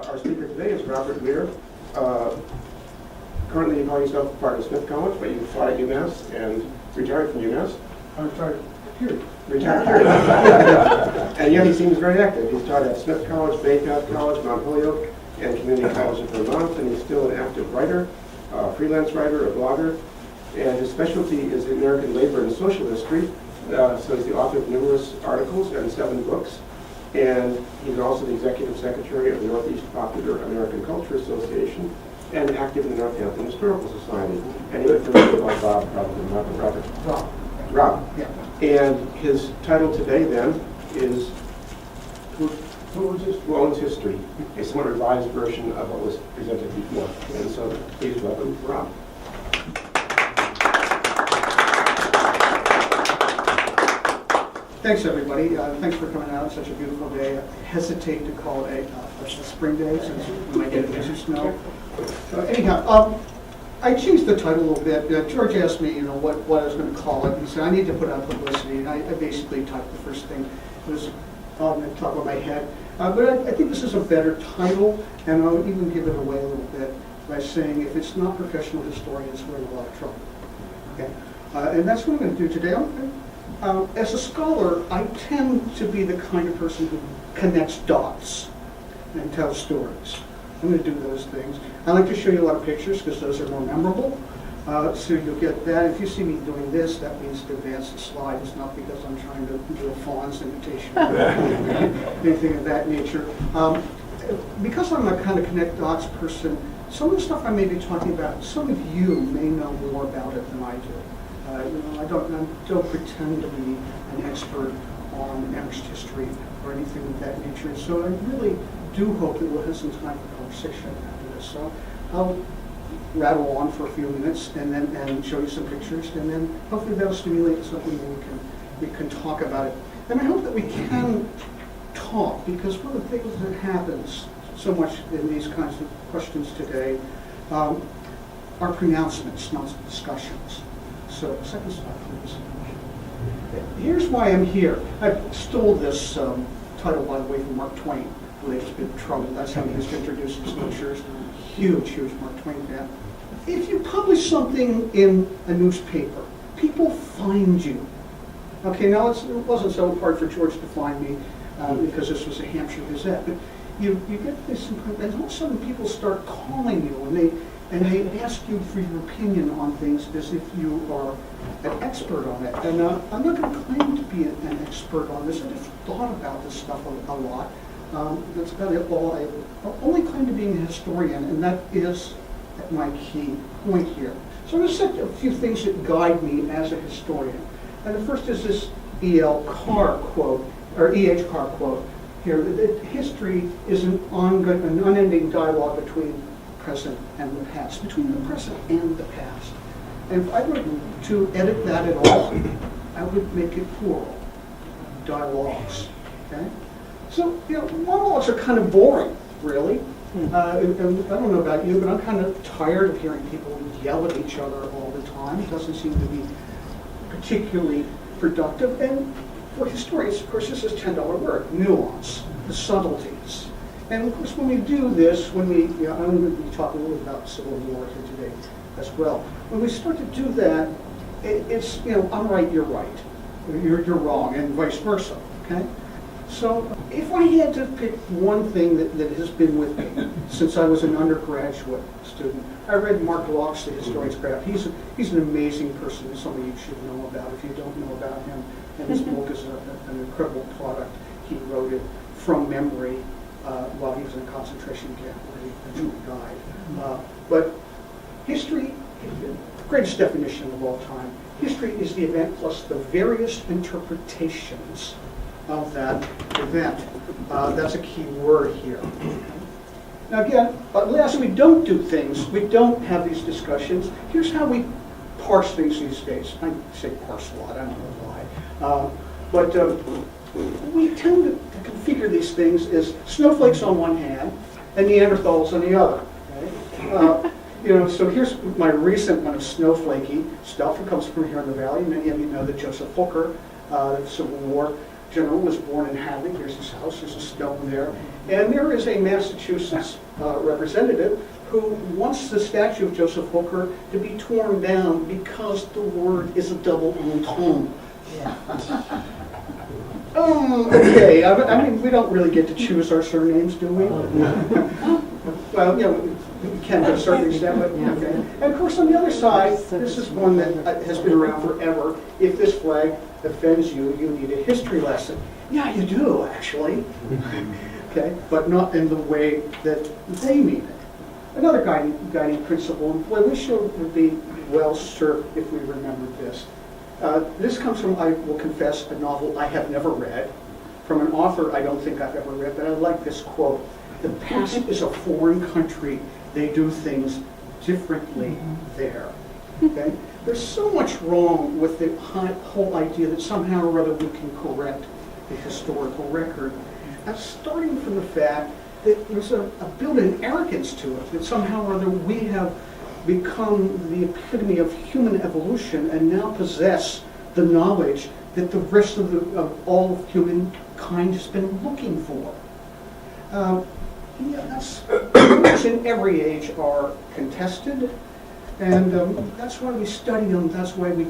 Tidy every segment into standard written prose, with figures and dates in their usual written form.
Our speaker today is Robert Weir. Currently, you call yourself part of Smith College, but you taught at UMass and retired from UMass. I'm sorry, period. Retired. And yet he seems very active. He's taught at Smith College, Bay Path College, Mount Holyoke, and Community College of Vermont, and he's still an active writer, freelance writer, a blogger, and his specialty is American labor and social history. So he's the author of numerous articles and 7 books. And he's also the executive secretary of the Northeast Popular American Culture Association and active in the Northampton Historical Society. And you're familiar with Bob, probably, not Robert. Rob. Yeah. And his title today then is Who Owns History? A somewhat revised version of what was presented before. And so please welcome Rob. Thanks, everybody. Thanks for coming out. It's such a beautiful day. I hesitate to call it a spring day since we might get a bit of snow. Anyhow, I changed the title a little bit. George asked me, what I was going to call it. He said, I need to put out publicity. And I basically typed the first thing. It was on the top of my head. But I think this is a better title, and I'll even give it away a little bit by saying if it's not professional historians, we're in a lot of trouble. Okay? And that's what I'm going to do today. As a scholar, I tend to be the kind of person who connects dots and tells stories. I'm going to do those things. I like to show you a lot of pictures because those are more memorable. So you'll get that. If you see me doing this, that means to advance the slide. It's not because I'm trying to do a fawn's imitation or anything of that nature. Because I'm a kind of connect dots person, some of the stuff I may be talking about, some of you may know more about it than I do. I don't pretend to be an expert on Amherst history or anything of that nature. So I really do hope that we'll have some time for conversation after this. So I'll rattle on for a few minutes and show you some pictures, and then hopefully that'll stimulate something and we can talk about it. And I hope that we can talk, because one of the things that happens so much in these kinds of questions today are pronouncements, not discussions. So, second slide, please. Here's why I'm here. I stole this title, by the way, from Mark Twain, The Latest Bit of Trouble. That's how he used to introduce his lectures. Huge Mark Twain fan. If you publish something in a newspaper, people find you. Okay, now it wasn't so hard for George to find me because this was a Hampshire Gazette, but you get this, and all of a sudden people start calling you, and they ask you for your opinion on things as if you are an expert on it. And I'm not going to claim to be an expert on this. I just thought about this stuff a lot. That's about it. All I only claim to being a historian, and that is my key point here. So I'm going to set a few things that guide me as a historian. And the first is this E.L. Carr quote, or E.H. Carr quote here, that history is an unending dialogue between present and the past, between the present and the past. And if I were to edit that at all, I would make it plural, dialogues, okay? So, monologues are kind of boring, really. And I don't know about you, but I'm kind of tired of hearing people yell at each other all the time. It doesn't seem to be particularly productive. And for historians, of course, this is $10 work, nuance, the subtleties. And of course, when we do this, I'm going to talk a little bit about Civil War here today as well. When we start to do that, it's, I'm right, you're right. You're wrong, and vice versa, okay? So if I had to pick one thing that has been with me since I was an undergraduate student, I read Mark Locke's The Historian's Craft. He's an amazing person, somebody you should know about if you don't know about him. And his book is an incredible product. He wrote it from memory while he was in a concentration camp where he eventually died. But history, the greatest definition of all time, history is the event plus the various interpretations of that event. That's a key word here. Now again, as we don't do things, we don't have these discussions. Here's how we parse things these days. I say parse a lot, I don't know why. But we tend to configure these things as snowflakes on one hand and Neanderthals on the other. Okay? So here's my recent one of snowflakey stuff. It comes from here in the valley. Many of you know that Joseph Hooker, the Civil War, general was born in Hadley. Here's his house. There's a stone there. And there is a Massachusetts representative who wants the statue of Joseph Hooker to be torn down because the word is a double entendre. Okay. I mean, we don't really get to choose our surnames, do we? Well, you know, we can to a certain extent, but okay. And of course, on the other side, this is one that has been around forever. If this flag offends you, you need a history lesson. Yeah, you do, actually. Okay, but not in the way that they mean it. Another guiding principle, and boy, we sure would be well served if we remembered this. This comes from, I will confess, a novel I have never read, from an author I don't think I've ever read, but I like this quote. The past is a foreign country. They do things differently there. Okay? There's so much wrong with the whole idea that somehow or other we can correct the historical record. And starting from the fact that there's a built-in arrogance to it, that somehow or other we have become the epitome of human evolution and now possess the knowledge that the rest of all of humankind has been looking for. That's in every age are contested, and that's why we study them, that's why we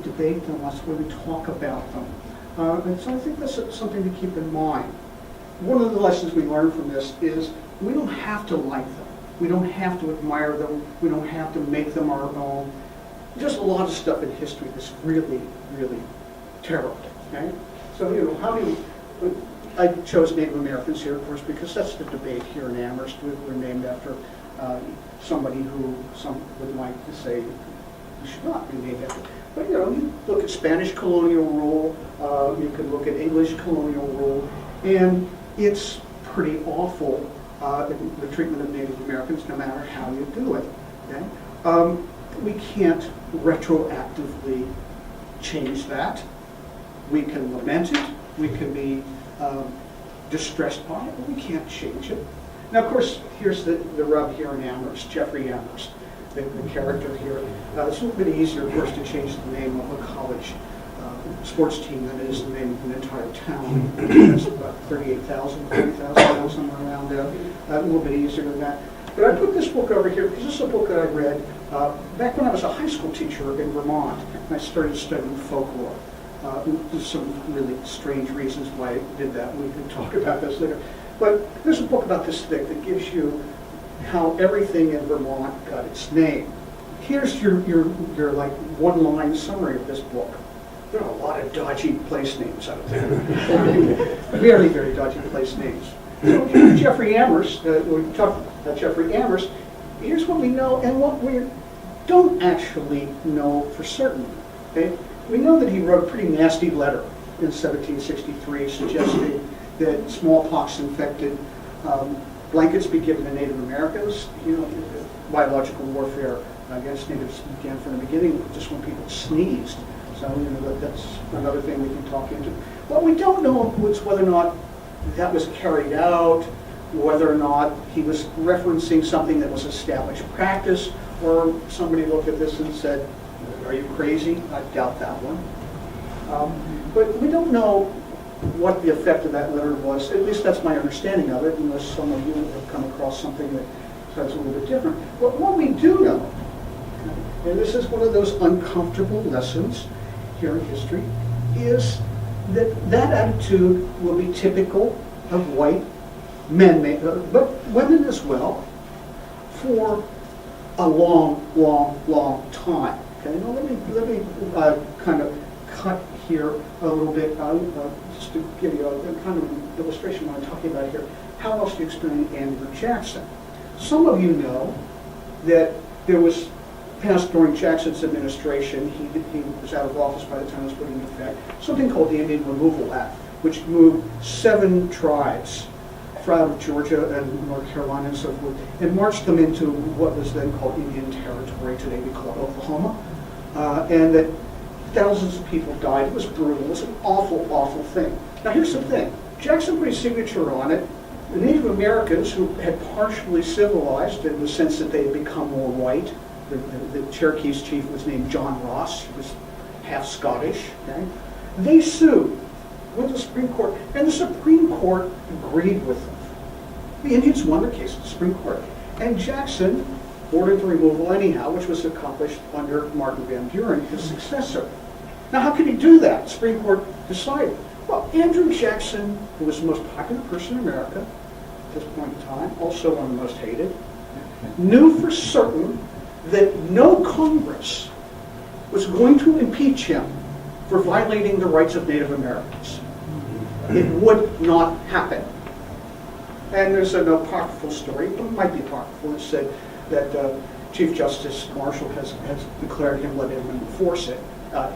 debate them, that's why we talk about them. And so I think that's something to keep in mind. One of the lessons we learn from this is we don't have to like them. We don't have to admire them. We don't have to make them our own. There's a lot of stuff in history that's really, really terrible. Okay? So, you know, how do you... I chose Native Americans here, of course, because that's the debate here in Amherst. We're named after somebody who some would like to say we should not be named after. But, you know, you look at Spanish colonial rule, you can look at English colonial rule, and it's pretty awful, the treatment of Native Americans, no matter how you do it. Okay? We can't retroactively change that. We can lament it. We can be distressed by it, but we can't change it. Now, of course, here's the rub here in Amherst, Jeffrey Amherst, the character here. It's a little bit easier, of course, to change the name of a college sports team than it is the name of an entire town. It's about 38,000, 40,000, somewhere around there. A little bit easier than that. But I put this book over here because this is a book that I read back when I was a high school teacher in Vermont, and I started studying folklore. There's some really strange reasons why I did that. We can talk about this later. But there's a book about this thick that gives you how everything in Vermont got its name. Here's your like one-line summary of this book. There are a lot of dodgy place names out there. Very, very dodgy place names. So here's Jeffrey Amherst. We talked about Jeffrey Amherst. Here's what we know and what we don't actually know for certain. Okay? We know that he wrote a pretty nasty letter in 1763 suggesting that smallpox infected blankets be given to Native Americans. You know, biological warfare against natives began from the beginning, just when people sneezed. So, you know, that's another thing we can talk into. What we don't know is whether or not that was carried out, whether or not he was referencing something that was established practice, or somebody looked at this and said, "Are you crazy?" I doubt that one. But we don't know what the effect of that letter was. At least that's my understanding of it, unless some of you have come across something that says a little bit different. But what we do know, and this is one of those uncomfortable lessons here in history, is that that attitude will be typical of white men, but women as well, for a long, long, long time. Okay, now let me kind of cut here a little bit, just to give you a kind of an illustration of what I'm talking about here. How else do you explain Andrew Jackson? Some of you know that there was passed during Jackson's administration, he was out of office by the time it was put into effect, something called the Indian Removal Act, which moved 7 tribes out of Georgia and North Carolina and so forth, and marched them into what was then called Indian Territory, today we call it Oklahoma, and that thousands of people died. It was brutal. It was an awful, awful thing. Now here's the thing. Jackson put his signature on it. The Native Americans, who had partially civilized in the sense that they had become more white, the Cherokee's chief was named John Ross. He was half Scottish. Okay? They sued with the Supreme Court, and the Supreme Court agreed with them. The Indians won their case at the Supreme Court. And Jackson ordered the removal anyhow, which was accomplished under Martin Van Buren, his successor. Now, how could he do that? The Supreme Court decided. Well, Andrew Jackson, who was the most popular person in America at this point in time, also one of the most hated, knew for certain that no Congress was going to impeach him for violating the rights of Native Americans. It would not happen. And there's an apocryphal story, it might be apocryphal, it said that Chief Justice Marshall has declared him, let him enforce it.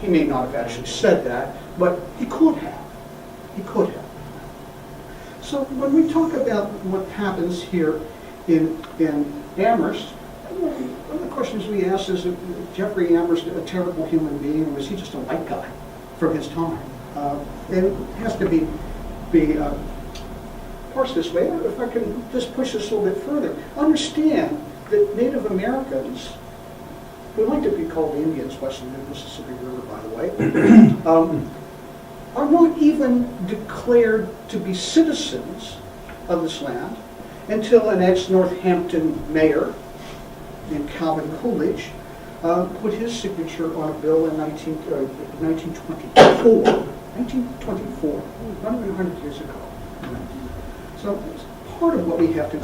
He may not have actually said that, but he could have. He could have. So when we talk about what happens here in Amherst, one of the questions we ask is, Jeffrey Amherst a terrible human being, or was he just a white guy from his time? And it has to be parsed this way. If I can just push this a little bit further, understand that Native Americans, who like to be called Indians west of the Mississippi River, by the way, are not even declared to be citizens of this land until an ex-Northampton mayor named Calvin Coolidge put his signature on a bill in 1924. 1924, not even 100 years ago. So it's part of what we have to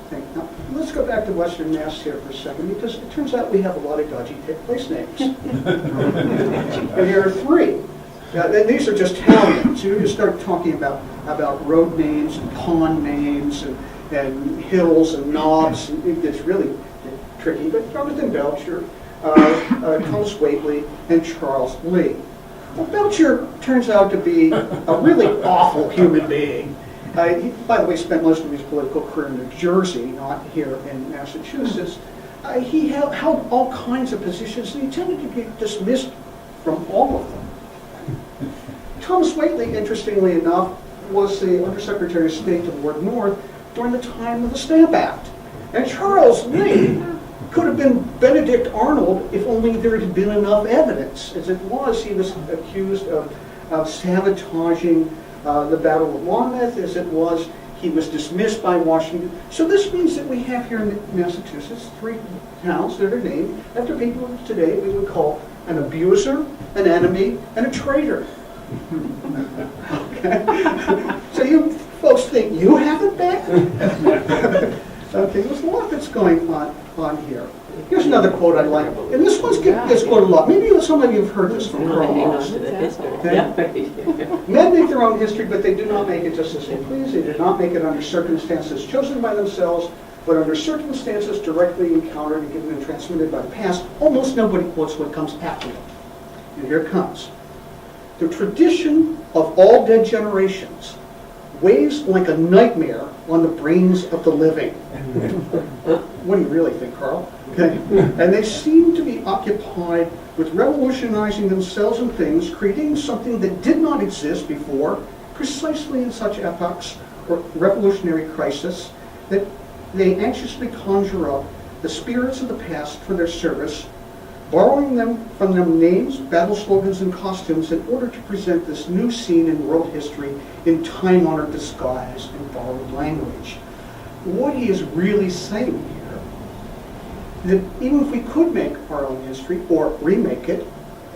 think. Now, let's go back to Western Mass here for a second, because it turns out we have a lot of dodgy place names. And here are three. And these are just town names. You start talking about road names and pond names and hills and knobs. It gets really tricky. But Jonathan Belcher, Thomas Whately, and Charles Lee. Well, Belcher turns out to be a really awful human being. He, by the way, spent most of his political career in New Jersey, not here in Massachusetts. He held all kinds of positions, and he tended to get dismissed from all of them. Thomas Whately, interestingly enough, was the Undersecretary of State to Lord North during the time of the Stamp Act. And Charles Lee could have been Benedict Arnold if only there had been enough evidence. As it was, he was accused of sabotaging the Battle of Monmouth. As it was, he was dismissed by Washington. So this means that we have here in Massachusetts three towns that are named after people today we would call an abuser, an enemy, and a traitor. Okay. So you folks think you have it bad? Okay, there's a lot that's going on here. Here's another quote I like, and this one gets quoted a lot. Maybe some of you have heard this from Karl Marx. Okay? Men make their own history, but they do not make it just as they please. They do not make it under circumstances chosen by themselves, but under circumstances directly encountered and given and transmitted by the past. Almost nobody quotes what comes after them. And here it comes. The tradition of all dead generations weighs like a nightmare on the brains of the living. What do you really think, Carl? Okay. And they seem to be occupied with revolutionizing themselves and things, creating something that did not exist before, precisely in such epochs or revolutionary crisis, that they anxiously conjure up the spirits of the past for their service, borrowing from them names, battle slogans, and costumes in order to present this new scene in world history in time-honored disguise and borrowed language. What he is really saying here, that even if we could make our own history or remake it,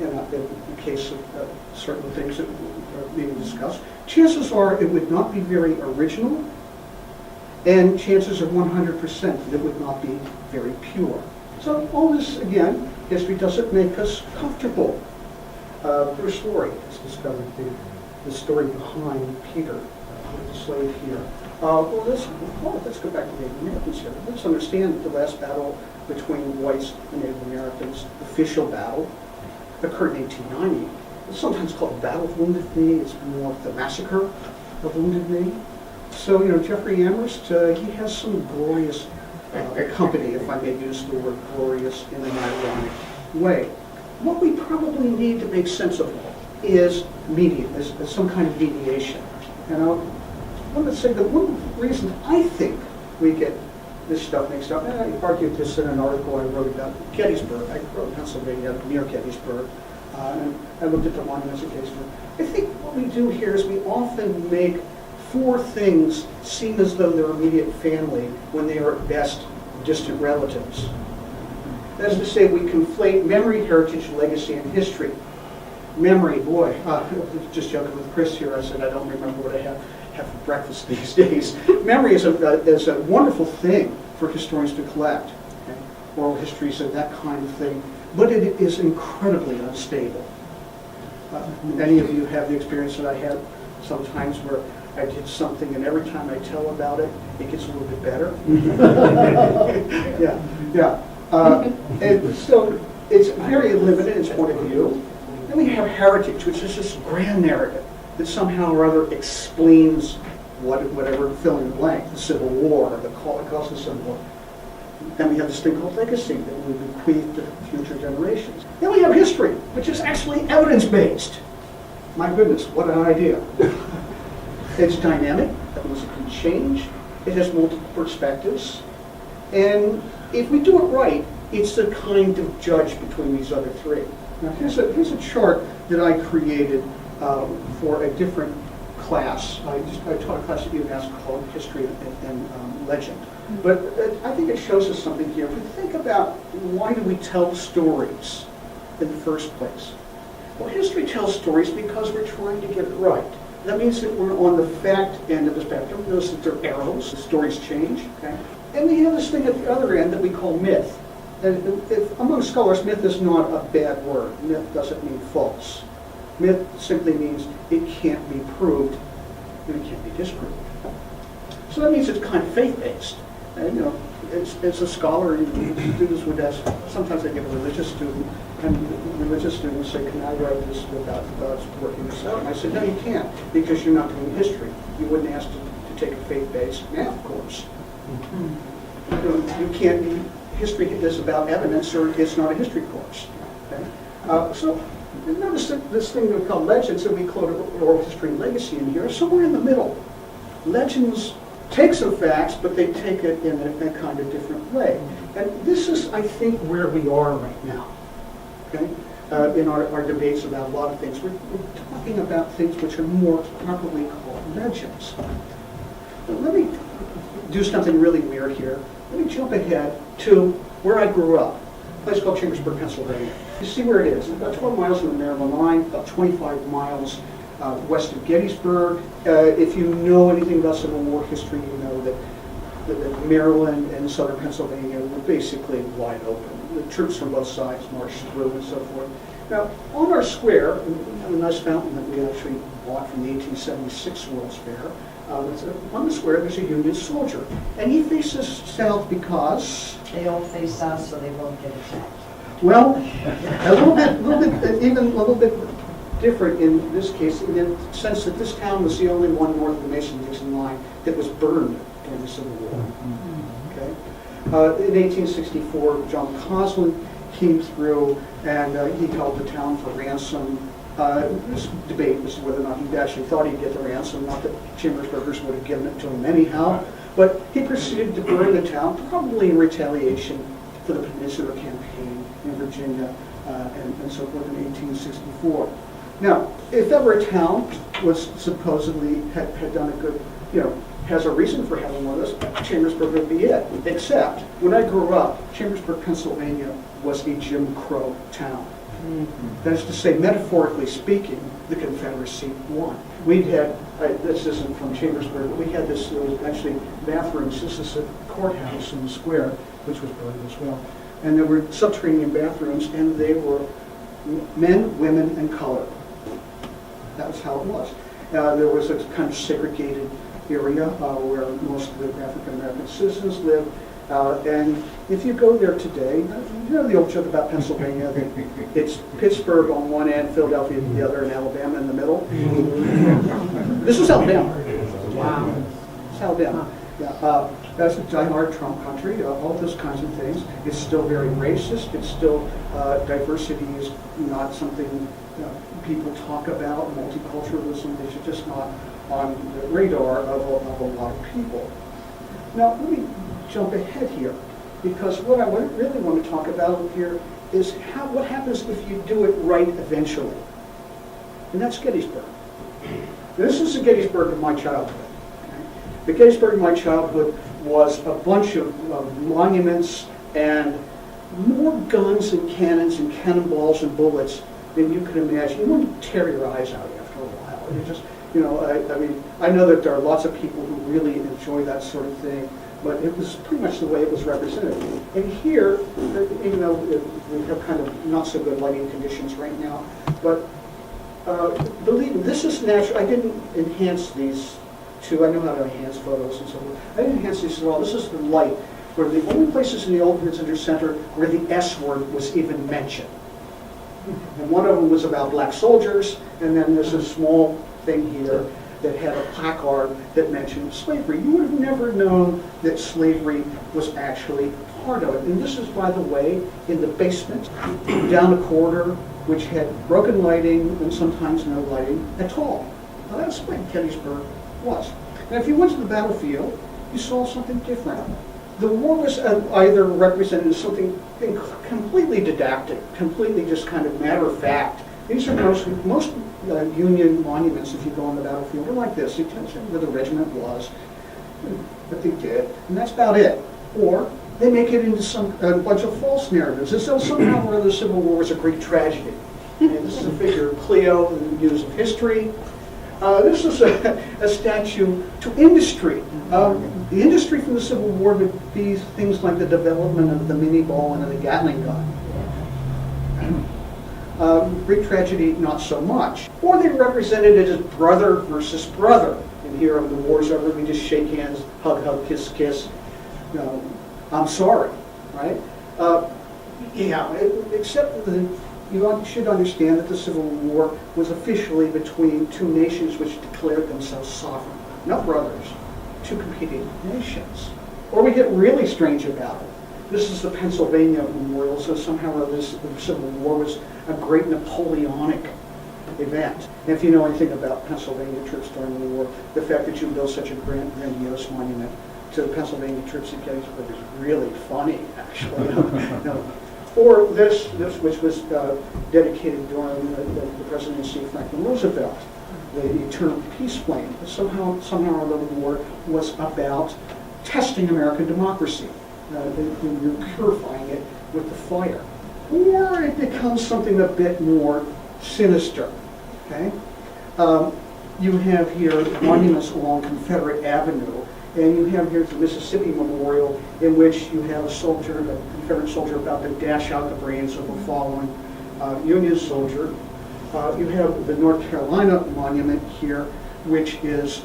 in the case of certain things that are being discussed, chances are it would not be very original, and chances are 100% that it would not be very pure. So all this, again, history doesn't make us comfortable. Bruce Laurie has discovered the story behind Peter, the slave here. Let's go back to Native Americans here. Let's understand that the last battle between whites and Native Americans, official battle, occurred in 1890. It's sometimes called the Battle of Wounded Knee. It's more the massacre of Wounded Knee. So, Jeffrey Amherst, he has some glorious company, if I may use the word glorious in an ironic way. What we probably need to make sense of is some kind of mediation. And I want to say that one of the reasons I think we get this stuff mixed up, and I argued this in an article I wrote about Gettysburg. I grew up in Pennsylvania, near Gettysburg. And I looked at the monuments occasionally. I think what we do here is we often make four things seem as though they're immediate family when they are at best distant relatives. That is to say, we conflate memory, heritage, legacy, and history. Memory, boy, just joking with Chris here, I said I don't remember what I have for breakfast these days. Memory is a wonderful thing for historians to collect. Okay? Oral histories and that kind of thing, but it is incredibly unstable. Many of you have the experience that I had sometimes where I did something and every time I tell about it, it gets a little bit better. Yeah. And so it's very limited in its point of view. Then we have heritage, which is this grand narrative that somehow or other explains whatever fill in the blank, the Civil War, the cause of the Civil War. Then we have this thing called legacy that we bequeath to future generations. Then we have history, which is actually evidence-based. My goodness, what an idea. It's dynamic, that means it can change, it has multiple perspectives, and if we do it right, it's the kind of judge between these other three. Now here's a chart that I created for a different class. I taught a class at UMass called History and Legend. But I think it shows us something here. If we think about why do we tell stories in the first place? Well, history tells stories because we're trying to get it right. That means that we're on the fact end of the spectrum. Notice that there are arrows, the stories change. Okay? And we have this thing at the other end that we call myth. And among scholars, myth is not a bad word. Myth doesn't mean false. Myth simply means it can't be proved and it can't be disproved. So that means it's kind of faith-based. And as a scholar, students would ask, sometimes they get a religious student, and the religious students say, can I write this without God's working this out? And I said, no, you can't, because you're not doing history. You wouldn't ask to take a faith-based math course. You can't be, history is about evidence, or it's not a history course. Okay? So notice that this thing we call legends, and we quote oral history and legacy in here, somewhere in the middle. Legends take some facts, but they take it in a kind of different way. And this is, I think, where we are right now. Okay? In our debates about a lot of things. We're talking about things which are more properly called legends. Now, let me do something really weird here. Let me jump ahead to where I grew up, a place called Chambersburg, Pennsylvania. You see where it is. It's about 12 miles from the Maryland line, about 25 miles west of Gettysburg. If you know anything about Civil War history, you know that Maryland and southern Pennsylvania were basically wide open. The troops from both sides marched through and so forth. Now, on our square, we have a nice fountain that we actually bought from the 1876 World's Fair. On the square, there's a Union soldier, and he faces south because They all face south, so they won't get attacked. well, even a little bit different in this case, in the sense that this town was the only one north of the Mason-Dixon line that was burned during the Civil War. Okay? In 1864, John Coslin came through and he held the town for ransom. This debate as to whether or not he actually thought he'd get the ransom, not that Chambersburgers would have given it to him anyhow, but he proceeded to burn the town, probably in retaliation for the Peninsula Campaign in Virginia and so forth in 1864. Now, if ever a town was supposedly had done a good, has a reason for having one of those, Chambersburg would be it. Except, when I grew up, Chambersburg, Pennsylvania was a Jim Crow town. That is to say, metaphorically speaking, the Confederacy won. We'd had, this isn't from Chambersburg, but we had this, there was actually bathrooms. This is a courthouse in the square, which was burned as well. And there were subterranean bathrooms, and they were men, women, and color. That was how it was. There was a kind of segregated area where most of the African American citizens lived. And if you go there today, you know the old joke about Pennsylvania, it's Pittsburgh on one end, Philadelphia on the other, and Alabama in the middle. This was Alabama. Wow. It's Alabama. Yeah, that's a diehard Trump country, all those kinds of things. It's still very racist. It's still, diversity is not something people talk about. Multiculturalism is just not on the radar of a lot of people. Now, let me jump ahead here, because what I really want to talk about here is what happens if you do it right eventually. And that's Gettysburg. This is the Gettysburg of my childhood. Okay? The Gettysburg of my childhood was a bunch of monuments and more guns and cannons and cannonballs and bullets than you could imagine. You wouldn't tear your eyes out after a while. You just, I mean, I know that there are lots of people who really enjoy that sort of thing, but it was pretty much the way it was represented. And here, even though we have kind of not so good lighting conditions right now, but believe me, this is natural. I didn't enhance these two. I know how to enhance photos and so on. I didn't enhance these at all. This is the light, where the only places in the Old Visitor Center where the S word was even mentioned. And one of them was about black soldiers, and then there's a small thing here that had a placard that mentioned slavery. You would have never known that slavery was actually part of it. And this is, by the way, in the basement, down a corridor, which had broken lighting and sometimes no lighting at all. Now, that's what Gettysburg was. And if you went to the battlefield, you saw something different. The war was either represented as something completely didactic, completely just kind of matter of fact. These are most Union monuments, if you go on the battlefield, are like this. You tell you where the regiment was, what they did, and that's about it. Or they make it into a bunch of false narratives, as though somehow or other the Civil War was a Greek tragedy. And this is a figure of Cleo in the Muse of History. This is a statue to industry. The industry from the Civil War would be things like the development of the mini ball and of the Gatling gun. Greek tragedy, not so much. Or they represented it as brother versus brother. And here, the war's over, we just shake hands, hug, hug, kiss, kiss. I'm sorry, right? Except that you should understand that the Civil War was officially between two nations which declared themselves sovereign, not brothers, two competing nations. Or we get really strange about it. This is the Pennsylvania Memorial, so somehow the Civil War was a great Napoleonic event. And if you know anything about Pennsylvania troops during the war, the fact that you built such a grandiose monument to the Pennsylvania troops at Gettysburg is really funny, actually. Or this which was dedicated during the presidency of Franklin Roosevelt, the Eternal Peace Flame. Somehow or other, the war was about testing American democracy. You're purifying it with the fire. Or it becomes something a bit more sinister. Okay? You have here monuments along Confederate Avenue, and you have here the Mississippi Memorial, in which you have a Confederate soldier, about to dash out the brains of a fallen Union soldier. You have the North Carolina monument here, which is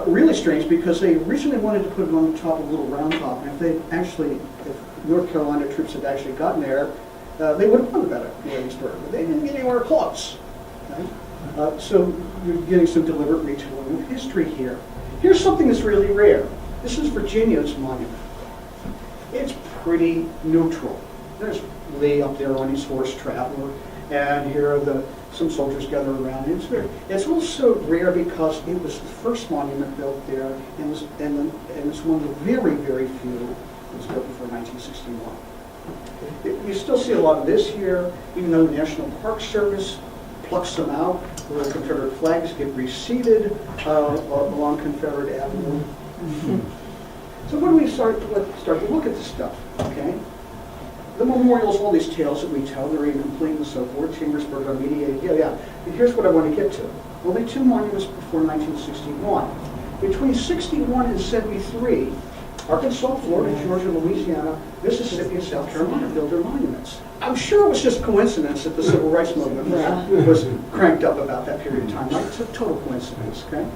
really strange because they originally wanted to put it on the top of a little round top, and if North Carolina troops had actually gotten there, they would have won the battle of Gettysburg, but they didn't get anywhere close. Okay? So you're getting some deliberate retelling of history here. Here's something that's really rare. This is Virginia's monument. It's pretty neutral. There's Lee up there on his horse Traveler, and here are some soldiers gathered around. It's also rare because it was the first monument built there, and it's one of the very, very few that was built before 1961. You still see a lot of this here, even though the National Park Service plucks them out, where Confederate flags get reseated along Confederate Avenue. So when we start to look at this stuff, okay? The memorials, all these tales that we tell, they're incomplete and so forth. Chambersburg are mediated. Yeah. And here's what I want to get to. Only two monuments before 1961. Between 61 and 73, Arkansas, Florida, Georgia, Louisiana, Mississippi, and South Carolina built their monuments. I'm sure it was just coincidence that the Civil Rights Movement was cranked up about that period of time. Right? It's a total coincidence, okay?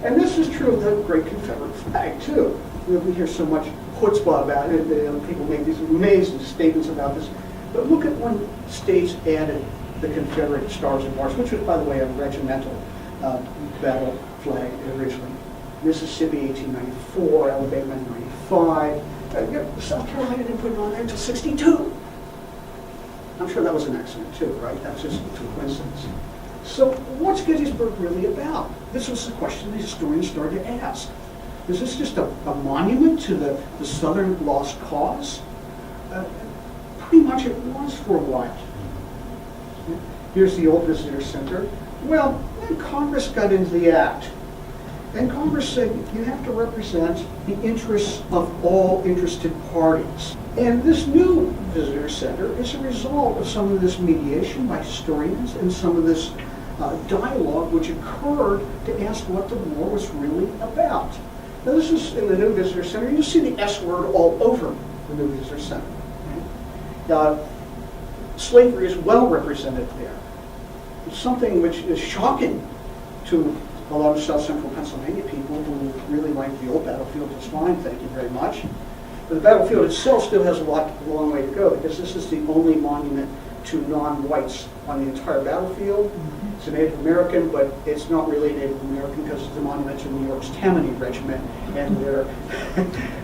And this is true of the great Confederate flag, too. We hear so much chutzpah about it. People make these amazing statements about this. But look at when states added the Confederate Stars and Bars, which was, by the way, a regimental battle flag originally. Mississippi, 1894, Alabama, 95. South Carolina didn't put it on there until 62. I'm sure that was an accident, too, right? That's just a coincidence. So what's Gettysburg really about? This was the question the historians started to ask. Is this just a monument to the Southern lost cause? pretty much it was for a while. Here's the old visitor center. Well, then Congress got into the act. And Congress said you have to represent the interests of all interested parties. And this new visitor center is a result of some of this mediation by historians and some of this dialogue which occurred to ask what the war was really about. Now this is in the new visitor center. You see the S word all over the new visitor center. Okay? Slavery is well represented there. It's something which is shocking to a lot of South Central Pennsylvania people who really like the old battlefield. It's fine, thank you very much. But the battlefield itself still has a long way to go, because this is the only monument to non-whites on the entire battlefield. It's a Native American, but it's not really a Native American because it's a monument to New York's Tammany Regiment, and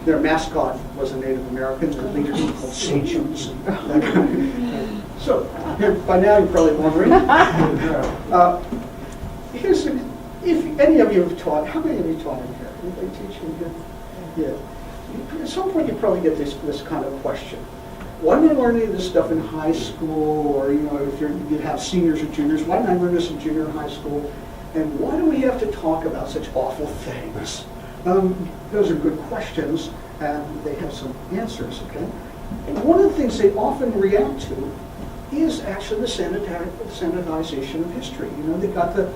their mascot was a Native American. Their leaders were called sachems. So, by now you're probably wondering. If any of you have taught, how many of you taught in here? Anybody teach in here? Yeah. At some point you probably get this kind of question. Why didn't I learn any of this stuff in high school, or if you have seniors or juniors, why didn't I learn this in junior high school? And why do we have to talk about such awful things? Those are good questions, and they have some answers, okay? And one of the things they often react to is actually the sanitization of history. They got the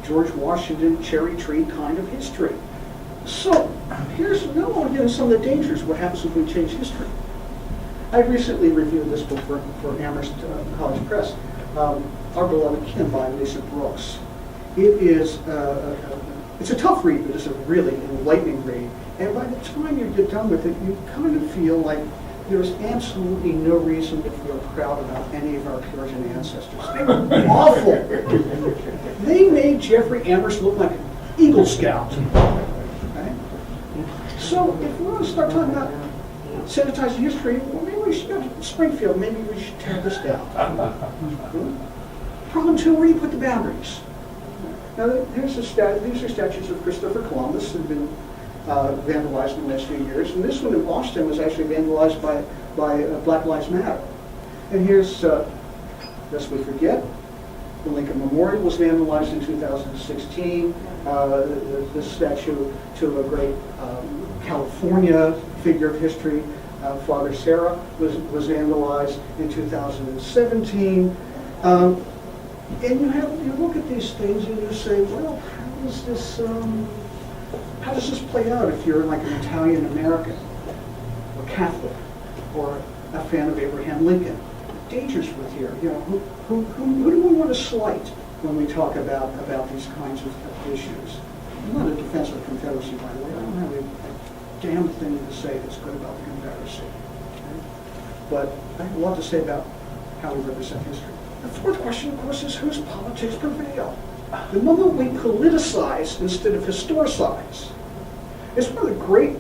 George Washington cherry tree kind of history. So now I want to get into some of the dangers of what happens if we change history. I recently reviewed this book for Amherst College Press, Our Beloved Kin by Lisa Brooks. It's a tough read, but it's a really enlightening read. And by the time you get done with it, you kind of feel like there's absolutely no reason to feel proud about any of our Puritan ancestors. They were awful. They made Jeffrey Amherst look like an Eagle Scout. Okay? So if we want to start talking about sanitizing history, well, maybe we should go to Springfield. Maybe we should tear this down. Problem two, where do you put the boundaries? Now, these are statues of Christopher Columbus that have been vandalized in the last few years. And this one in Boston was actually vandalized by Black Lives Matter. And here's, lest we forget, the Lincoln Memorial was vandalized in 2016. This statue to a great California figure of history, Father Sarah, was vandalized in 2017. And you look at these things and you say, well, how does this play out if you're like an Italian American or Catholic or a fan of Abraham Lincoln? Dangers with here. Who do we want to slight when we talk about these kinds of issues? I'm not a defense of the Confederacy, by the way. I don't have a damn thing to say that's good about the Confederacy. Okay? But I have a lot to say about how we represent history. The fourth question, of course, is whose politics prevail? The moment we politicize instead of historicize. It's one of the great,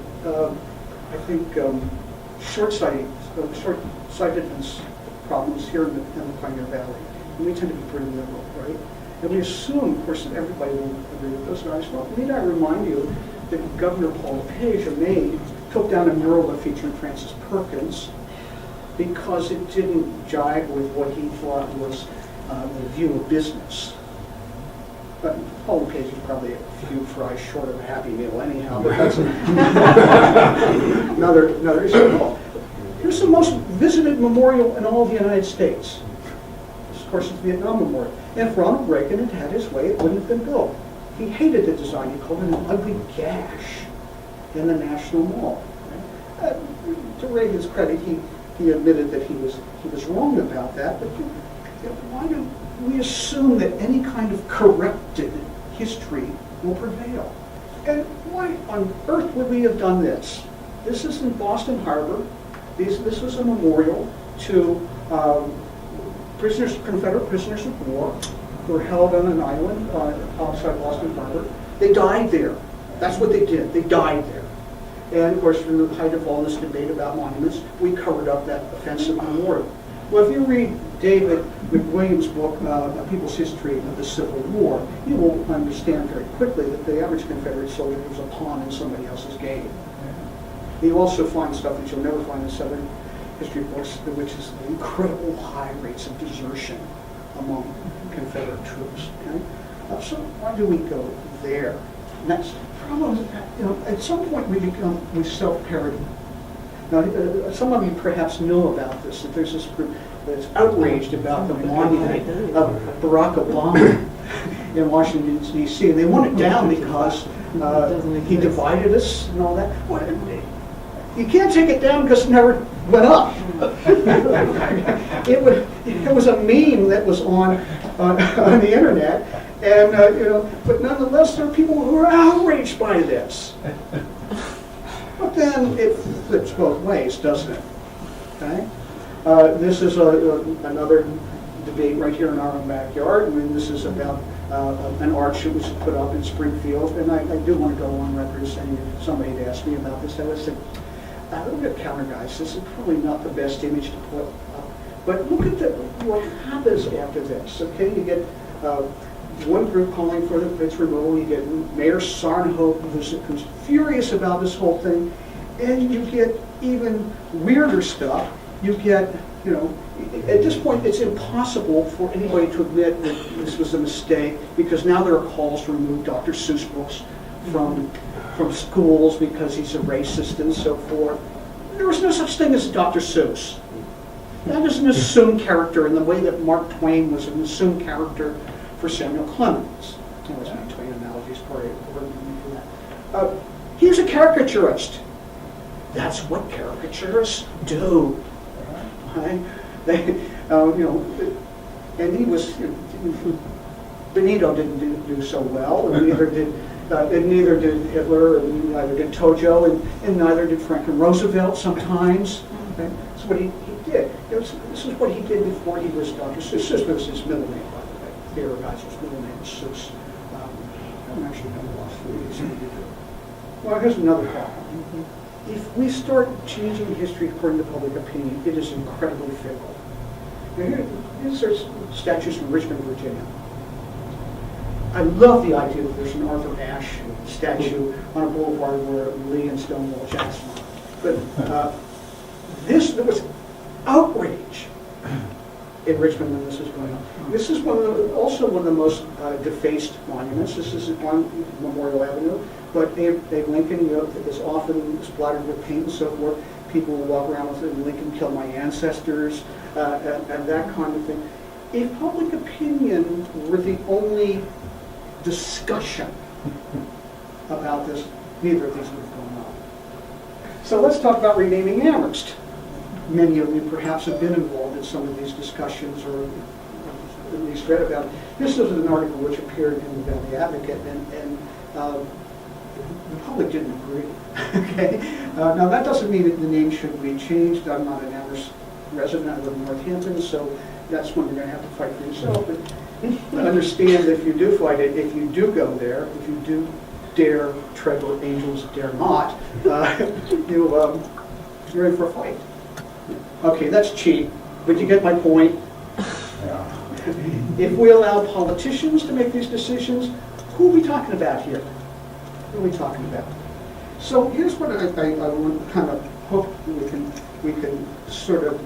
short-sightedness problems here in the Pioneer Valley. And we tend to be pretty liberal, right? And we assume, of course, that everybody will agree with those guys. Well, need I remind you that Governor Paul LePage of Maine took down a mural that featured Francis Perkins because it didn't jive with what he thought was the view of business. But Paul LePage is probably a few fries short of a Happy Meal anyhow, but that's another issue. Here's the most visited memorial in all of the United States. This, of course, is the Vietnam Memorial. And if Ronald Reagan had had his way, it wouldn't have been built. He hated the design. He called it an ugly gash in the National Mall. To Reagan's credit, he admitted that he was wrong about that, but why do we assume that any kind of corrected history will prevail? And why on earth would we have done this? This is in Boston Harbor. This was a memorial to Confederate prisoners of war who were held on an island outside Boston Harbor. They died there. That's what they did. They died there. And of course, from the height of all this debate about monuments, we covered up that offensive memorial. Well, if you read David McWilliams' book, A People's History of the Civil War, you will understand very quickly that the average Confederate soldier was a pawn in somebody else's game. You also find stuff that you'll never find in Southern history books, which is the incredible high rates of desertion among Confederate troops. Okay? So why do we go there? And that's probably, at some point we self-parody. Now, some of you perhaps know about this, that there's this group that's outraged about the monument of Barack Obama in Washington, D.C. And they want it down because he divided us and all that. Well, you can't take it down because it never went up. It was a meme that was on the internet, and but nonetheless, there are people who are outraged by this. But then it flips both ways, doesn't it? Okay. This is another debate right here in our own backyard. I mean, this is about an arch that was put up in Springfield, and I do want to go on record as saying if somebody had asked me about this, I would say, look at counter guys. This is probably not the best image to put up, but look at what happens after this. Okay, you get one group calling for its removal. You get Mayor Sarnhope, who's furious about this whole thing, and you get even weirder stuff. You get, at this point, it's impossible for anybody to admit that this was a mistake, because now there are calls to remove Dr. Seuss books from schools because he's a racist and so forth. There was no such thing as Dr. Seuss. That is an assumed character in the way that Mark Twain was an assumed character for Samuel Clemens. That was my Twain analogies for that. He was a caricaturist. That's what caricaturists do. Right? And he was, Benito didn't do so well, and neither did Hitler, and neither did Tojo, and neither did Franklin Roosevelt sometimes. Okay? That's what he did. This is what he did before he was Dr. Seuss. Seuss was his middle name, by the way. Theodore Geisler's middle name is Seuss. I'm actually going to lost these. Well, here's another problem. If we start changing history according to public opinion, it is incredibly fickle. Now here's statues from Richmond, Virginia. I love the idea that there's an Arthur Ashe statue on a boulevard where Lee and Stonewall Jackson are. But there was outrage in Richmond when this was going on. This is also one of the most defaced monuments. This is on Memorial Avenue. But Abe Lincoln, is often splattered with paint and so forth. People will walk around with Lincoln killed my ancestors, and that kind of thing. If public opinion were the only discussion about this, neither of these would have gone on. So let's talk about renaming Amherst. Many of you perhaps have been involved in some of these discussions, or at least read about it. This is an article which appeared in the Valley Advocate, and the public didn't agree. Okay. Now that doesn't mean that the name should be changed. I'm not an Amherst resident. I live in Northampton, so that's one you're going to have to fight for yourself. But understand that if you do fight it, if you do go there, if you do dare tread where angels dare not, you're in for a fight. Okay, that's cheap, but you get my point. Yeah. If we allow politicians to make these decisions, who are we talking about here? Who are we talking about? So here's what I want to kind of hope we can sort of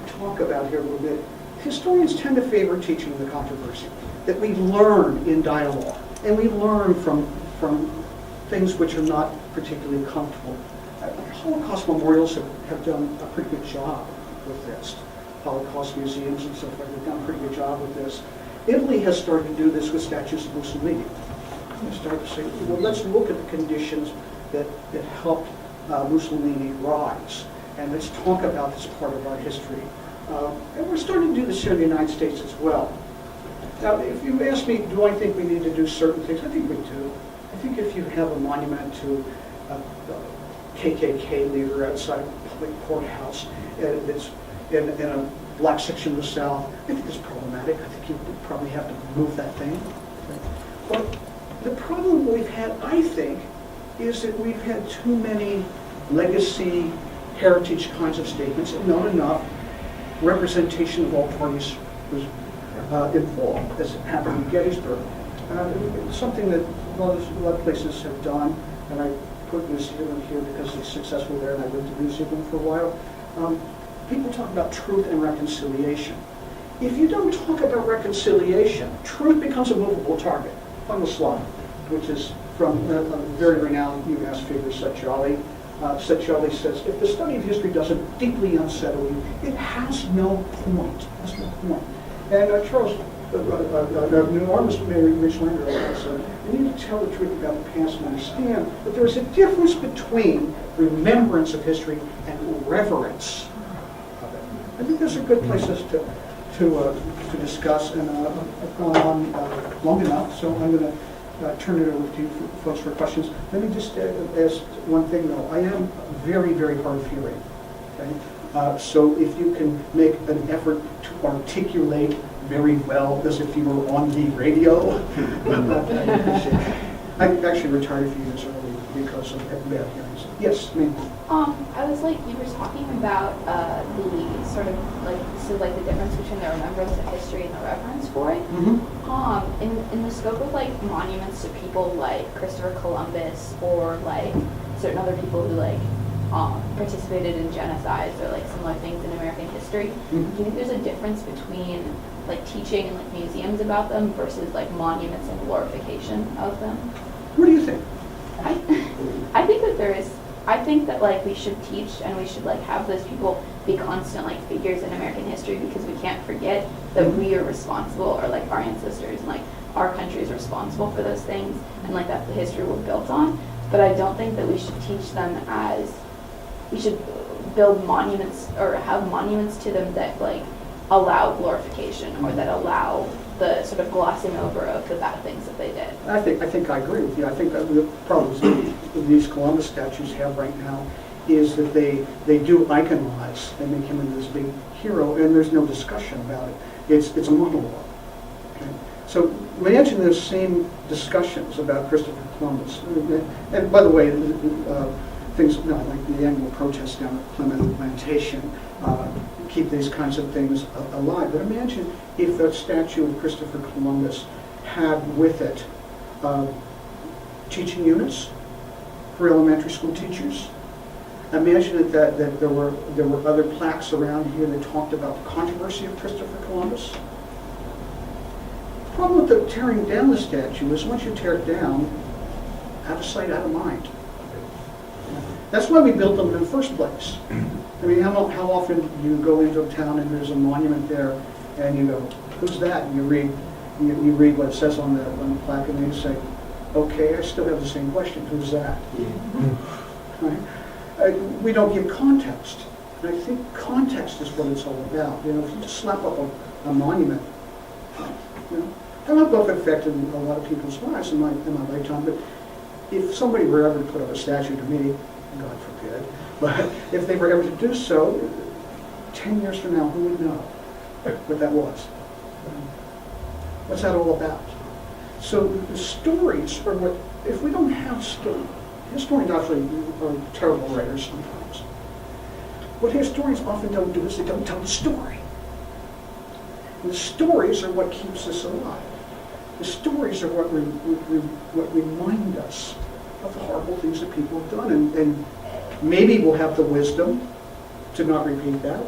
talk about here a little bit. Historians tend to favor teaching the controversy, that we learn in dialogue, and we learn from things which are not particularly comfortable. Holocaust memorials have done a pretty good job with this. Holocaust museums and so forth have done a pretty good job with this. Italy has started to do this with statues of Mussolini. They start to say, well, let's look at the conditions that helped Mussolini rise, and let's talk about this part of our history. And we're starting to do this here in the United States as well. Now, if you ask me, do I think we need to do certain things? I think we do. I think if you have a monument to a KKK leader outside a public courthouse, and it's in a black section of the South, I think it's problematic. I think you probably have to remove that thing. But the problem we've had, I think, is that we've had too many legacy, heritage kinds of statements and not enough representation of all parties was involved, as it happened in Gettysburg. Something that a lot of places have done, and I put New Zealand here because it's successful there, and I lived in New Zealand for a while. People talk about truth and reconciliation. If you don't talk about reconciliation, truth becomes a movable target. On the slide, which is from a very renowned U.S. figure, Secchioli. Secchioli says, if the study of history doesn't deeply unsettle you, it has no point. Has no point. And Charles, an enormous Rich Lander said, you need to tell the truth about the past and understand that there is a difference between remembrance of history and reverence of it. I think those are good places to discuss, and I've gone on long enough, so I'm going to turn it over to you folks for questions. Let me just ask one thing, though. I am very, very hard of hearing. Okay? So if you can make an effort to articulate very well, as if you were on the radio, I appreciate it. I actually retired a few years early because of bad hearings. Yes, ma'am. I was like, you were talking about the sort of like, so like the difference between the remembrance of history and the reverence for it. Mm-hmm. In the scope of like monuments to people like Christopher Columbus or like certain other people who like participated in genocides or like similar things in American history, do you think there's a difference between like teaching and like museums about them versus like monuments and glorification of them? What do you think? I think that there is. I think that like we should teach and we should like have those people be constant like figures in American history, because we can't forget that we are responsible, or like our ancestors and like our country is responsible for those things, and like that's the history we're built on. But I don't think that we should teach them as, we should build monuments or have monuments to them that like allow glorification or that allow the sort of glossing over of the bad things that they did. I think I agree with you. I think that the problems that these Columbus statues have right now is that they do iconize and make him into this big hero, and there's no discussion about it. It's a monologue. Okay? So imagine those same discussions about Christopher Columbus. And by the way, things like the annual protests down at Plymouth Plantation keep these kinds of things alive. But imagine if the statue of Christopher Columbus had with it teaching units for elementary school teachers. Imagine that there were other plaques around here that talked about the controversy of Christopher Columbus. The problem with the tearing down the statue is once you tear it down, out of sight, out of mind. That's why we built them in the first place. I mean, how often do you go into a town and there's a monument there, and you go, "Who's that?" And you read what it says on the plaque, and you say, "Okay, I still have the same question. Who's that?" Right? We don't give context, and I think context is what it's all about. You know, if you just slap up a monument, you know, and I've both affected a lot of people's lives in my lifetime. But if somebody were ever to put up a statue to me, God forbid, but if they were ever to do so, 10 years from now, who would know what that was? What's that all about? So the stories are what, if we don't have stories, historians actually are terrible writers sometimes. What historians often don't do is they don't tell the story. And the stories are what keeps us alive. The stories are what remind us of the horrible things that people have done, and maybe we'll have the wisdom to not repeat that.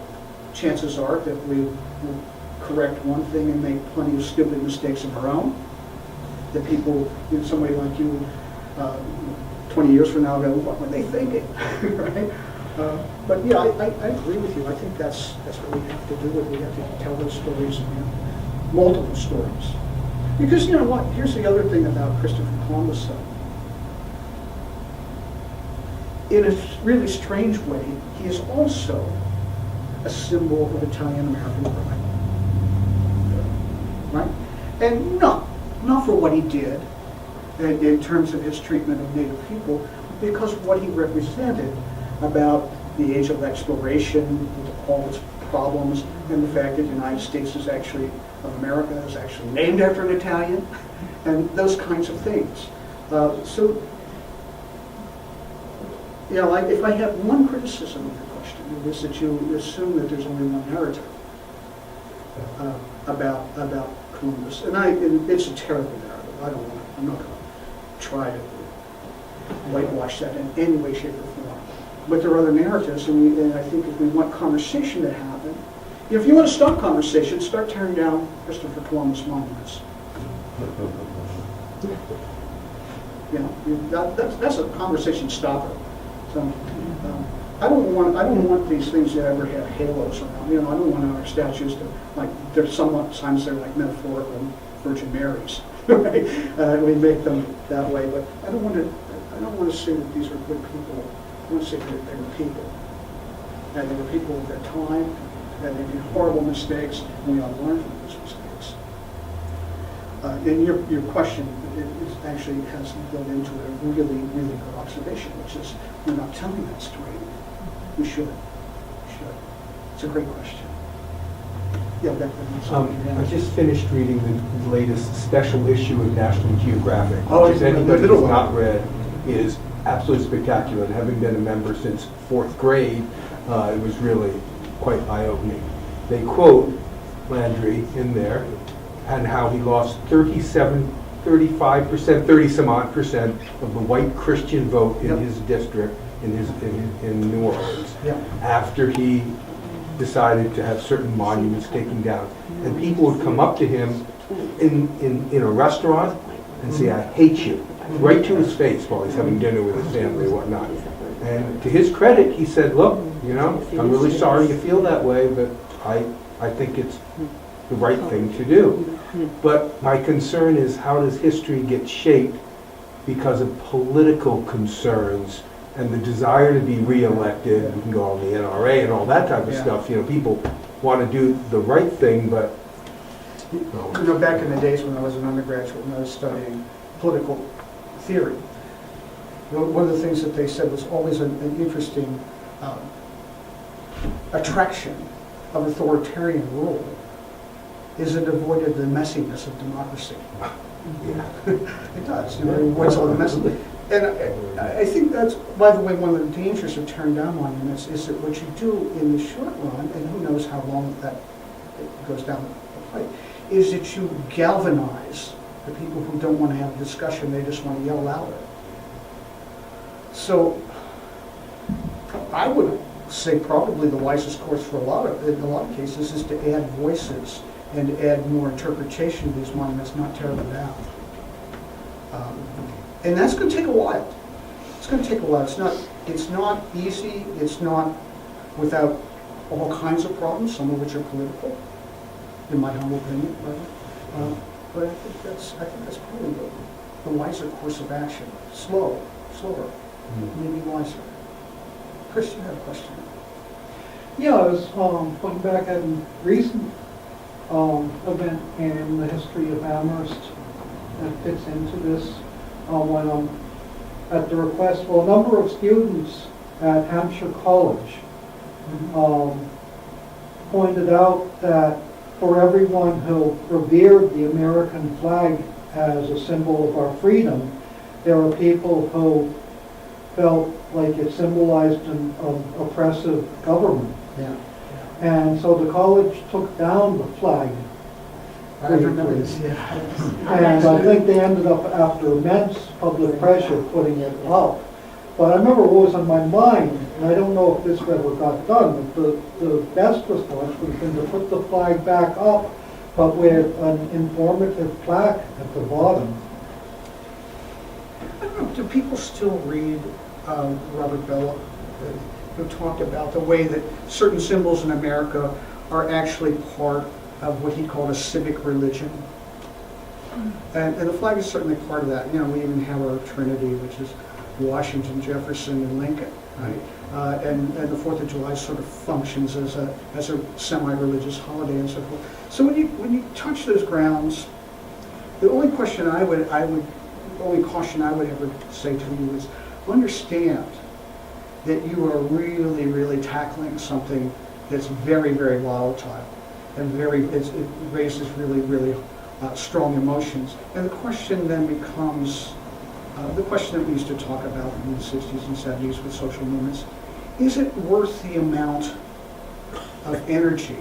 Chances are that we will correct one thing and make plenty of stupid mistakes of our own. That people, somebody like you, 20 years from now, go, "What were they thinking?" Right? But yeah, I agree with you. I think that's what we have to do. We have to tell those stories, multiple stories. Because you know what? Here's the other thing about Christopher Columbus, though. In a really strange way, he is also a symbol of Italian-American pride. Right? And not for what he did in terms of his treatment of Native people, because what he represented about the age of exploration, with all its problems, and the fact that the United States is actually, of America, is actually named after an Italian, and those kinds of things. So, you know, if I have one criticism of the question, it is that you assume that there's only one narrative about Columbus, and it's a terrible narrative. I'm not going to try to whitewash that in any way, shape, or form. but there are other narratives, and I think if we want conversation to happen, if you want to stop conversation, start tearing down Christopher Columbus monuments. You know, that's a conversation stopper. So, I don't want these things to ever have halos around. You know, I don't want our statues to, like, sometimes they're like metaphorical Virgin Marys. Right? We make them that way, but I don't want to say that these are good people. I want to say that they were people. And they were people of their time, and they made horrible mistakes, and we all learn from those mistakes. And your question actually has built into a really, really good observation, which is we're not telling that story. We should. It's a great question. Yeah, I just finished reading the latest special issue of National Geographic, Oh, which, if the anybody middle has one. not read, is absolutely spectacular. And having been a member since 4th grade, it was really quite eye-opening. They quote Landry in there and how he lost 35%, 30-some-odd% of the white Christian vote in Yep. his district, in New Orleans, Yeah. after he decided to have certain monuments taken down. And people would come up to him in a restaurant and say, "I hate you," right to his face while he's having dinner with his family or whatnot. And to his credit, he said, "Look, you know, I'm really sorry you feel that way, but I think it's the right thing to do." But my concern is, how does history get shaped because of political concerns and the desire to be reelected? We can go on the NRA and all that type of Yeah. stuff. You know, people want to do the right thing, but You know, back in the days when I was an undergraduate and I was studying political theory, one of the things that they said was always an interesting attraction of authoritarian rule is it avoided the messiness of democracy. It does, you know, it avoids all the mess. And I think that's, by the way, one of the dangers of tearing down monuments is that what you do in the short run, and who knows how long that it goes down the pipe, is that you galvanize the people who don't want to have a discussion, they just want to yell louder. So I would say probably the wisest course for in a lot of cases is to add voices and add more interpretation of these monuments, not tear them down. And that's going to take a while. It's going to take a while. It's not easy. It's not without all kinds of problems, some of which are political, in my humble opinion. But I think that's probably the wiser course of action. Slower, maybe wiser. Chris, you have a question? Yeah, I was looking back at a recent event in the history of Amherst that fits into this. When at the request, a number of students at Hampshire College pointed out that for everyone who revered the American flag as a symbol of our freedom, there are people who felt like it symbolized an oppressive government. Yeah. And so the college took down the flag. I remember this, yeah. And I think they ended up, after immense public pressure, putting it up. But I remember what was on my mind, and I don't know if this ever got done, but the best response would have been to put the flag back up, but with an informative plaque at the bottom. I don't know, do people still read Robert Belloc, who talked about the way that certain symbols in America are actually part of what he called a civic religion? And the flag is certainly part of that. You know, we even have our Trinity, which is Washington, Jefferson, and Lincoln, right? And the 4th of July sort of functions as a semi-religious holiday and so forth. So when you touch those grounds, the only caution I would ever say to you is understand that you are really, really tackling something that's very, very volatile and it raises really, really strong emotions. And the question then becomes the question that we used to talk about in the 60s and 70s with social movements: is it worth the amount of energy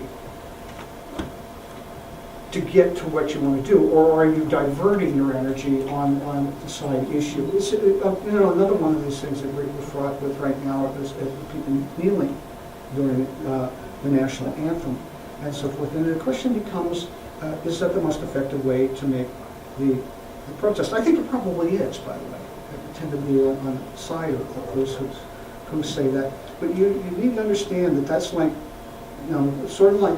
to get to what you want to do, or are you diverting your energy on the side issue? It's, another one of these things that we're fraught with right now is people kneeling during the national anthem and so forth. And the question becomes, is that the most effective way to make the protest? I think it probably is, by the way. I tend to be on the side of those who say that. But you need to understand that that's like, sort of like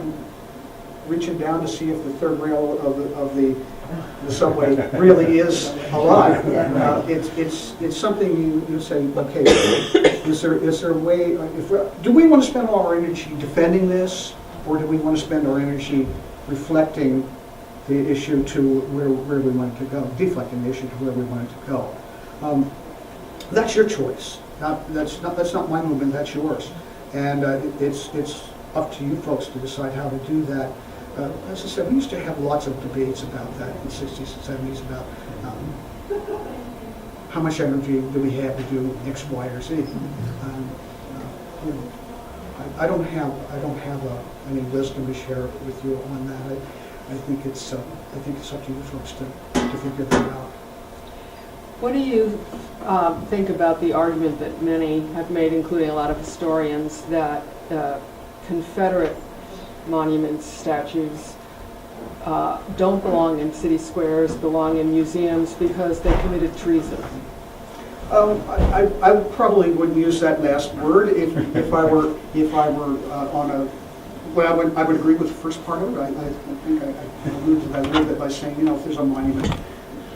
reaching down to see if the third rail of the subway really is alive. It's something you say, okay, is there a way, do we want to spend all our energy defending this, or do we want to spend our energy reflecting the issue to where we want it to go, deflecting the issue to where we want it to go? That's your choice. That's not my movement, that's yours. And it's up to you folks to decide how to do that. As I said, we used to have lots of debates about that in the 60s and 70s about how much energy do we have to do X, Y, or Z. I don't have any wisdom to share with you on that. I think it's up to you folks to figure that out. What do you think about the argument that many have made, including a lot of historians, that Confederate monuments, statues, don't belong in city squares, belong in museums because they committed treason? I probably wouldn't use that last word if I were on a. Well, I would agree with the first part of it. I think I alluded to that a little bit by saying, if there's a monument,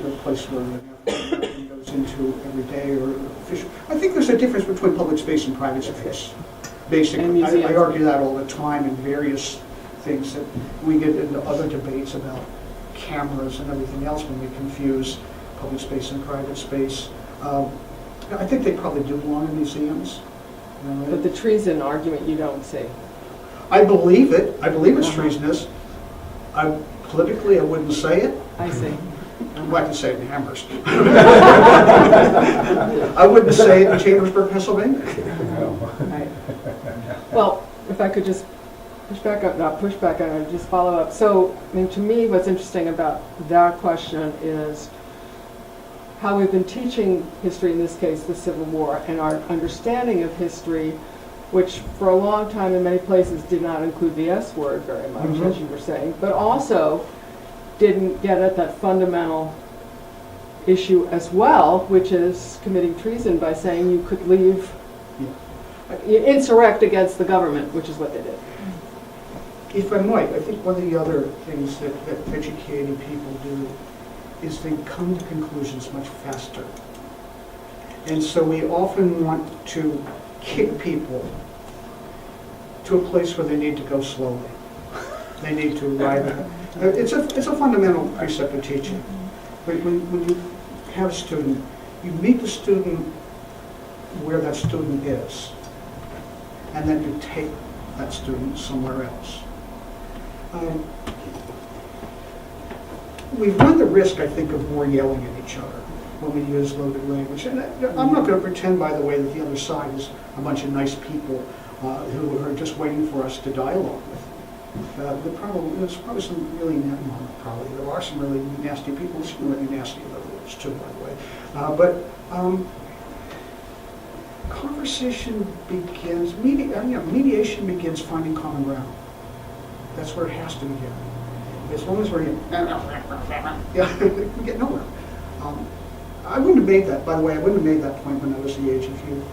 a place where everything goes into every day or official. I think there's a difference between public space and private space. Basically, I argue that all the time in various things that we get into other debates about cameras and everything else when we confuse public space and private space. I think they probably do belong in museums. But the treason argument you don't see. I believe it. I believe it's treasonous. Politically, I wouldn't say it. I see. I'd like to say it in Amherst. I wouldn't say it in Chambersburg, Pennsylvania. Right. Well, if I could just push back up, not push back on, just follow up. So, to me, what's interesting about that question is how we've been teaching history, in this case, the Civil War, and our understanding of history, which for a long time in many places did not include the S word very much, as you were saying, but also didn't get at that fundamental issue as well, which is committing treason by saying you could leave, insurrect against the government, which is what they did. If I might, I think one of the other things that educated people do is they come to conclusions much faster. And so we often want to kick people to a place where they need to go slowly. They need to arrive at. It's a fundamental precept of teaching. But when you have a student, you meet the student where that student is, and then you take that student somewhere else. We run the risk, I think, of more yelling at each other when we use loaded language. And I'm not going to pretend, by the way, that the other side is a bunch of nice people who are just waiting for us to dialogue with. There's probably some really, there are some really nasty people, some really nasty others too, by the way. But conversation begins, mediation begins finding common ground. That's where it has to begin. As long as we're we get nowhere. I wouldn't have made that, by the way, I wouldn't have made that point when I was the age of you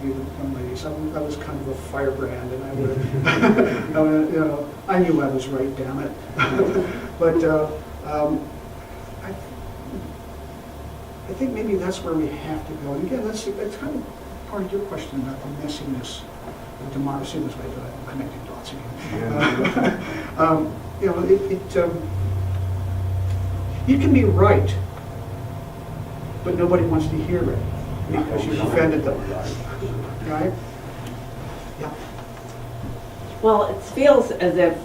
young ladies. I was kind of a firebrand, and I would have, I knew I was right, damn it. But I think maybe that's where we have to go. And again, that's kind of part of your question about the messiness of democracy. This way, but I'm connecting dots again. You can be right, but nobody wants to hear it because you've offended them. Right? Yeah. Well, it feels as if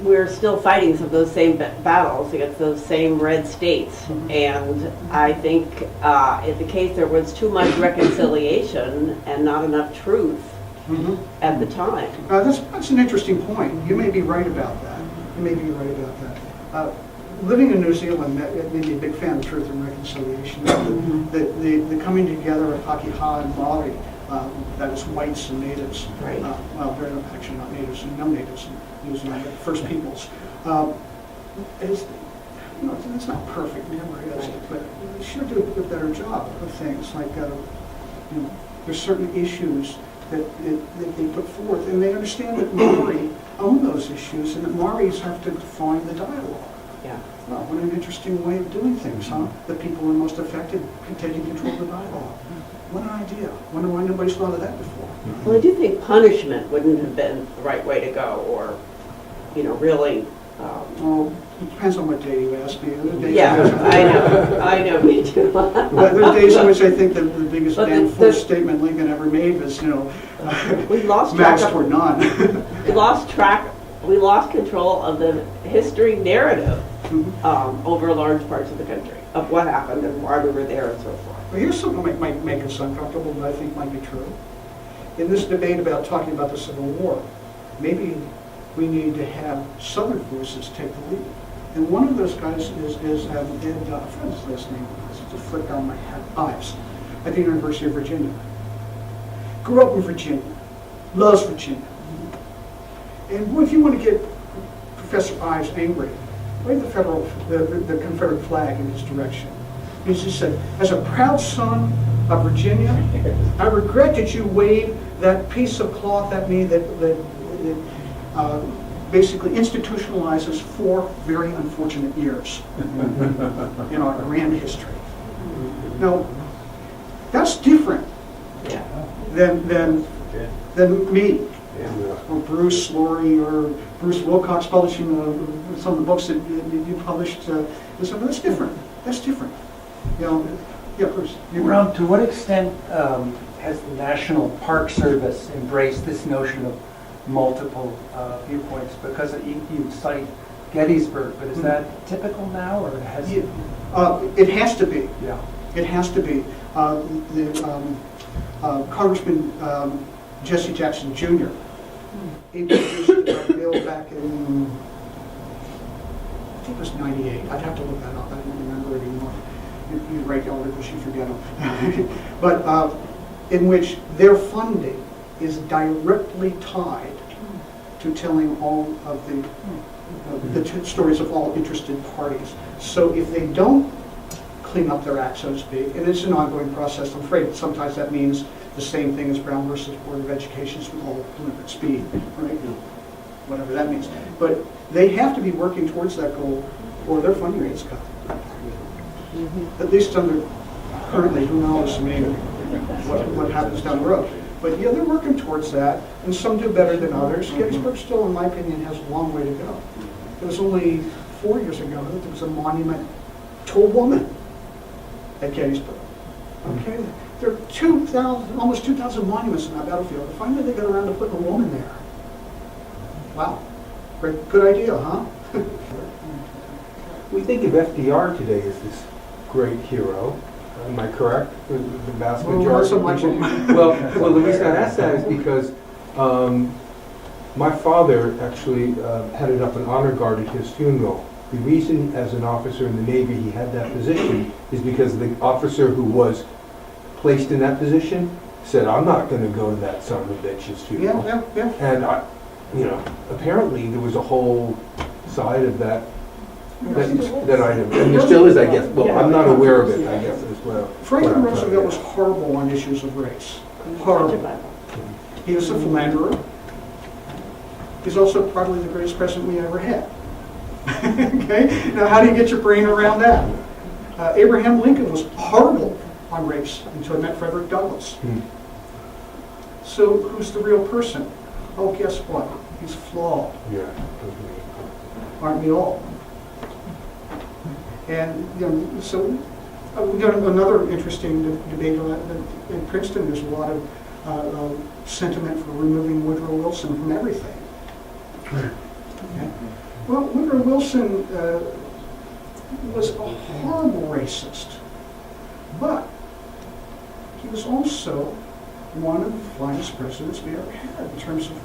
we're still fighting some of those same battles against those same red states. And I think in the case there was too much reconciliation and not enough truth at the time. That's an interesting point. You may be right about that. maybe you're right about that. Living in New Zealand made me a big fan of Truth and Reconciliation. The coming together of Pakeha and Maori, that is whites and natives. Right. Well, they're actually not natives, and no natives in New Zealand, but First Peoples. It's, you know, it's not perfect, never is, but we sure do a better job of things. Like, you know, there's certain issues that they put forth, and they understand that Maori own those issues, and that Maoris have to define the dialogue. Yeah. Well, what an interesting way of doing things, huh? The people who are most affected taking control of the dialogue. What an idea. Wonder why nobody's thought of that before. Well, I do think punishment wouldn't have been the right way to go, or, you know, really. Well, it depends on what day you ask me. There are days Yeah, I know, me too. But there are days in which I think that the biggest But damn the- fool statement Lincoln ever made was, you know, We lost track max of, toward none. we lost control of the history narrative Mhm. over large parts of the country, of what happened and why we were there and so forth. Well, here's something that might make us uncomfortable, but I think might be true. In this debate about talking about the Civil War, maybe we need to have Southern voices take the lead. And one of those guys is Ed, I forgot his last name, it's a flick down my head, Ives, at the University of Virginia. Grew up in Virginia, loves Virginia. And boy, if you want to get Professor Ives angry, wave the Confederate flag in his direction. He just said, as a proud son of Virginia, I regret that you waved that piece of cloth at me that basically institutionalizes 4 very unfortunate years in our grand history. Now, that's different Yeah. than me, or Bruce Laurie, or Bruce Wilcox publishing some of the books that you published. That's different. That's different. You know, yeah, Bruce. Ron, to what extent has the National Park Service embraced this notion of multiple viewpoints? Because you cite Gettysburg, but is that typical now, or has it? It has to be. Yeah. It has to be. Congressman Jesse Jackson Jr. introduced a bill back in, I think it was '98. I'd have to look that up. I don't remember it anymore. You write the articles, you forget them. But in which their funding is directly tied to telling all of the stories of all interested parties. So if they don't clean up their act, so to speak, and it's an ongoing process, I'm afraid sometimes that means the same thing as Brown versus Board of Education with all deliberate speed, right? Whatever that means. But they have to be working towards that goal, or their funding rates cut. At least under currently, who knows, I mean, what happens down the road. But yeah, they're working towards that, and some do better than others. Gettysburg still, in my opinion, has a long way to go. It was only 4 years ago that there was a monument to a woman at Gettysburg. Okay, there are almost 2,000 monuments in that battlefield. And finally, they got around to putting a woman there. Wow, good idea, huh? We think of FDR today as this great hero. Am I correct? The vast Well, majority. not so much. Well, the reason I ask that is because my father actually headed up an honor guard at his funeral. The reason, as an officer in the Navy, he had that position is because the officer who was placed in that position said, "I'm not going to go to that son of a bitch's funeral." Yeah. And apparently there was a whole side of that item, and there still is, I guess. Well, I'm not aware of it, I guess, as well. Franklin Roosevelt was horrible on issues of race. Horrible. He was a philanderer. He's also probably the greatest president we ever had. Okay? Now, how do you get your brain around that? Abraham Lincoln was horrible on race until he met Frederick Douglass. So, who's the real person? Oh, guess what? He's flawed. Yeah. Aren't we all? And so we got another interesting debate in Princeton. There's a lot of sentiment for removing Woodrow Wilson from everything. Okay. Well, Woodrow Wilson was a horrible racist, but he was also one of the finest presidents we ever had in terms of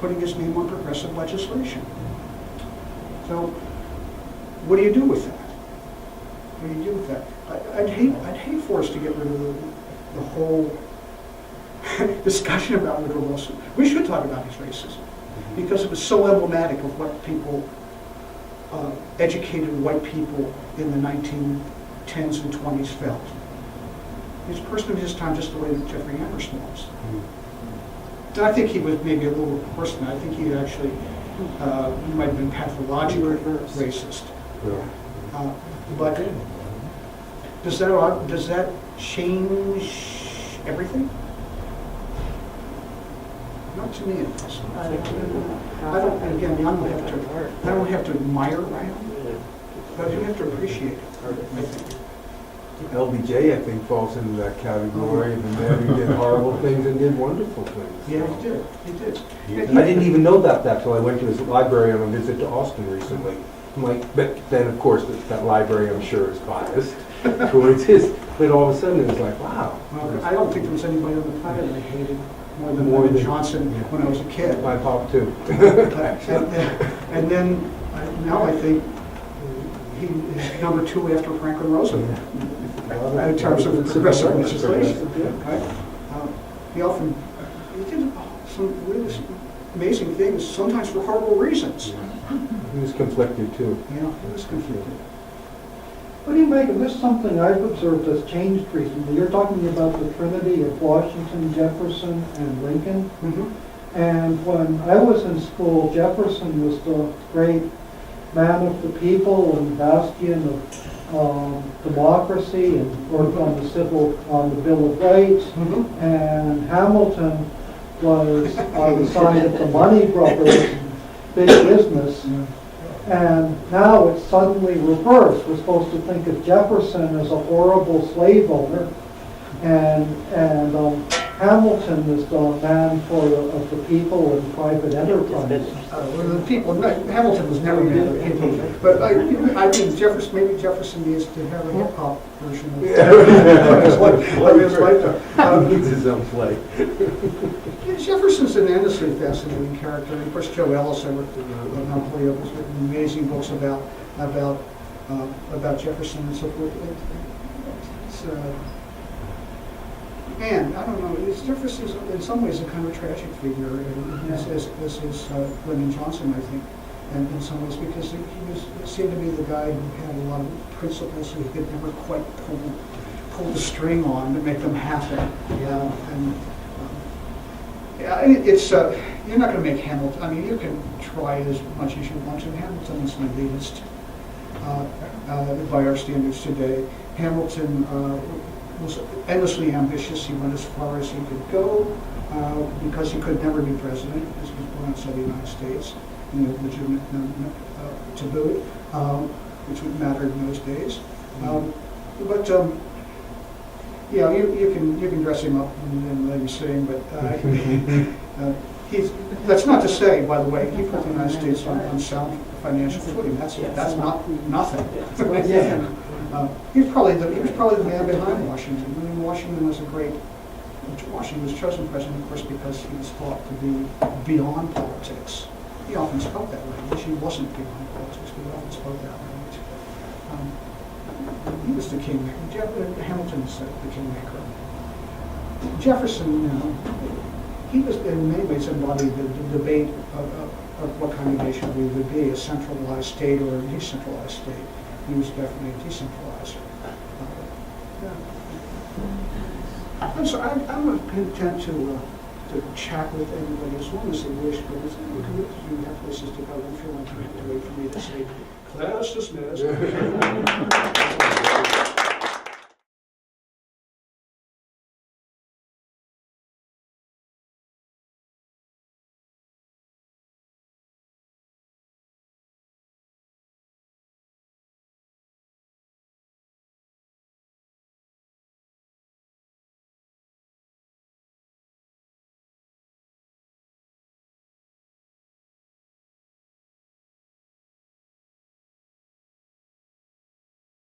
putting his name on progressive legislation. So what do you do with that? What do you do with that? I'd hate for us to get rid of the whole discussion about Woodrow Wilson. We should talk about his racism because it was so emblematic of what people, educated white people in the 1910s and 20s felt. He's a person of his time just the way that Jeffrey Emerson was. And I think he was maybe a little worse than that. I think he actually he might have been pathologically racist. But does that change everything? Not to me, it doesn't. I don't have to admire him, but I do have to appreciate it, I think. LBJ, I think, falls into that category of a man who did horrible things and did wonderful things. Yeah, he did. He did. I didn't even know that till I went to his library on a visit to Austin recently. I'm like, but then of course that library I'm sure is biased towards his. But all of a sudden it was like, wow. Well, I don't think there was anybody on the planet I hated more than Johnson when I was a kid. My pop too. And then now I think he is number 2 after Franklin Roosevelt in terms of progressive legislation. Right? He did some really amazing things, sometimes for horrible reasons. He was conflicted too. Yeah, he was conflicted. What do you make of this? Something I've observed has changed recently. You're talking about the Trinity of Washington, Jefferson, and Lincoln. Mm-hmm. And when I was in school, Jefferson was the great man of the people and bastion of democracy, and worked on the Bill of Rights. Mm-hmm. And Hamilton was on the side of the money grubbers and big business. And now it's suddenly reversed. We're supposed to think of Jefferson as a horrible slave owner, and Hamilton is the man of the people and private enterprise. The people. Hamilton was never a man of the people, but I think Jefferson needs to have a hip hop version of his lifetime. He needs his own play. Jefferson's an endlessly fascinating character. And of course, Joe Ellis, I worked with Monologues, has written amazing books about Jefferson and so forth. Man, I don't know. Jefferson's in some ways a kind of tragic figure, as is Lyndon Johnson, I think, and in some ways because he seemed to be the guy who had a lot of principles he could never quite pull the string on to make them happen. Yeah, and it's you're not going to make Hamilton. I mean, you can try as much as you want to. Hamilton is an elitist by our standards today. Hamilton was endlessly ambitious. He went as far as he could go because he could never be president because he was born outside the United States, legitimate to boot, which would matter in those days. Yeah, you can dress him up and let him sing, but that's not to say, by the way, he put the United States on sound financial footing. That's not nothing. He was probably the man behind Washington. I mean, Washington was chosen president, of course, because he was thought to be beyond politics. He often spoke that language. He wasn't beyond politics, but he often spoke that language. He was the kingmaker. Hamilton was the kingmaker. Jefferson, he was in many ways embodied the debate of what kind of nation we would be, a centralized state or a decentralized state. He was definitely a decentralizer. I'm content to chat with everybody as long as they wish, but as long as you have places to go, don't feel like you have to wait for me to say, class dismissed.